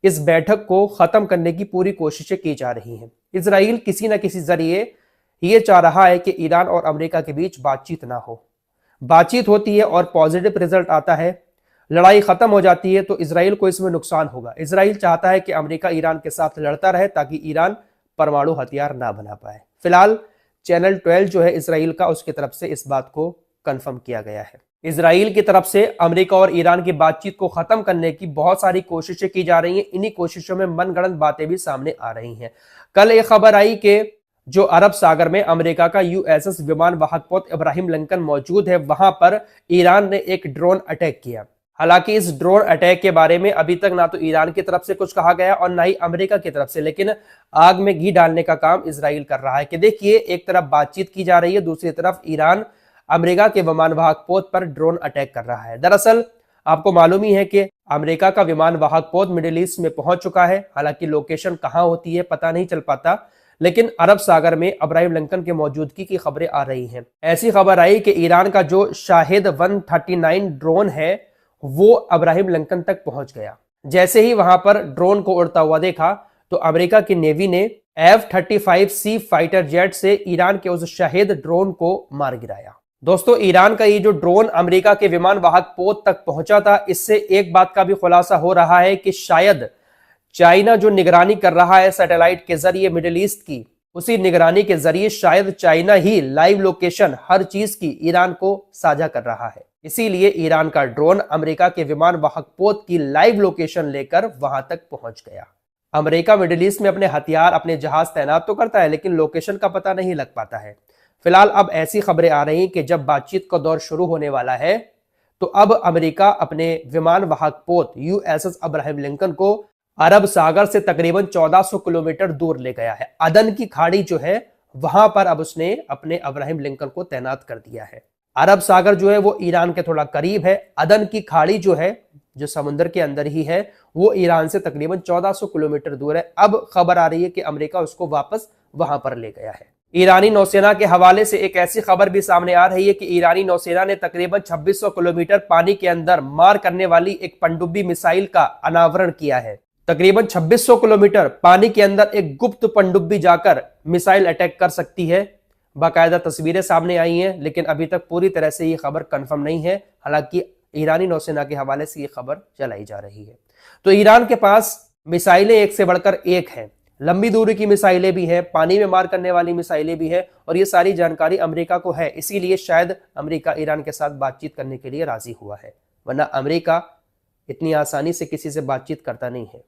इस बैठक को खत्म करने की पूरी कोशिशें की जा रही हैं। इजराइल किसी न किसी जरिए ये चाह रहा है कि ईरान और अमेरिका के बीच बातचीत ना हो। बातचीत होती है और पॉजिटिव रिजल्ट आता है, लड़ाई खत्म हो जाती है, तो इजराइल को इसमें नुकसान होगा। इजराइल चाहता है कि अमेरिका ईरान के साथ लड़ता रहे ताकि ईरान परमाणु हथियार ना बना पाए। फिलहाल चैनल 12 जो है इजराइल का, उसकी तरफ से इस बात को कंफर्म किया गया है। इजराइल की तरफ से अमेरिका और ईरान की बातचीत को खत्म करने की बहुत सारी कोशिशें की जा रही हैं। इन्हीं कोशिशों में मनगढ़ंत बातें भी सामने आ रही हैं। कल एक खबर आई कि जो अरब सागर में अमेरिका का यूएसएस विमान वाहक पोत इब्राहिम लिंकन मौजूद है, वहां पर ईरान ने एक ड्रोन अटैक किया। हालांकि इस ड्रोन अटैक के बारे में अभी तक ना तो ईरान की तरफ से कुछ कहा गया और ना ही अमेरिका की तरफ से, लेकिन आग में घी डालने का काम इजराइल कर रहा है कि देखिए, एक तरफ बातचीत की जा रही है, दूसरी तरफ ईरान अमेरिका के विमान वाहक पोत पर ड्रोन अटैक कर रहा है। दरअसल आपको मालूम ही है कि अमेरिका का विमान वाहक पोत मिडिल ईस्ट में पहुंच चुका है। हालांकि लोकेशन कहां होती है पता नहीं चल पाता, लेकिन अरब सागर में इब्राहिम लिंकन के मौजूदगी की खबरें आ रही हैं। ऐसी खबर आई कि ईरान का जो शाहिद 139 ड्रोन है वो इब्राहिम लिंकन तक पहुंच गया। जैसे ही वहां पर ड्रोन को उड़ता हुआ देखा तो अमेरिका की नेवी ने F-35C फाइटर जेट से ईरान के उस शाहिद ड्रोन को मार गिराया। दोस्तों, ईरान का ये जो ड्रोन अमेरिका के विमान वाहक पोत तक पहुंचा था, इससे एक बात का भी खुलासा हो रहा है कि शायद चाइना जो निगरानी कर रहा है सैटेलाइट के जरिए मिडिल ईस्ट की, उसी निगरानी के जरिए शायद चाइना ही लाइव लोकेशन हर चीज की ईरान को साझा कर रहा है। इसीलिए ईरान का ड्रोन अमेरिका के विमान वाहक पोत की लाइव लोकेशन लेकर वहां तक पहुंच गया। अमेरिका मिडिल ईस्ट में अपने हथियार, अपने जहाज तैनात तो करता है, लेकिन लोकेशन का पता नहीं लग पाता है। फिलहाल अब ऐसी खबरें आ रही कि जब बातचीत का दौर शुरू होने वाला है, तो अब अमेरिका अपने विमान वाहक पोत यूएसएस इब्राहिम लिंकन को अरब सागर से तकरीबन 1400 किलोमीटर दूर ले गया है। अदन की खाड़ी जो है वहां पर अब उसने अपने इब्राहिम लिंकन को तैनात कर दिया है। अरब सागर जो है वो ईरान के थोड़ा करीब है। अदन की खाड़ी जो है, जो समुद्र के अंदर ही है, वो ईरान से तकरीबन 1400 किलोमीटर दूर है। अब खबर आ रही है कि अमेरिका उसको वापस वहां पर ले गया है। ईरानी नौसेना के हवाले से एक ऐसी खबर भी सामने आ रही है कि ईरानी नौसेना ने तकरीबन 2600 किलोमीटर पानी के अंदर मार करने वाली एक पनडुब्बी मिसाइल का अनावरण किया है। तकरीबन 2600 किलोमीटर पानी के अंदर एक गुप्त पनडुब्बी जाकर मिसाइल अटैक कर सकती है। बाकायदा तस्वीरें सामने आई हैं, लेकिन अभी तक पूरी तरह से ये खबर कंफर्म नहीं है। हालांकि ईरानी नौसेना के हवाले से ये खबर चलाई जा रही है। तो ईरान के पास मिसाइलें एक से बढ़कर एक हैं। लंबी दूरी की मिसाइलें भी हैं, पानी में मार करने वाली मिसाइलें भी हैं, और ये सारी जानकारी अमेरिका को है। इसीलिए शायद अमेरिका ईरान के साथ बातचीत करने के लिए राजी हुआ है, वरना अमेरिका इतनी आसानी से किसी से बातचीत करता नहीं है।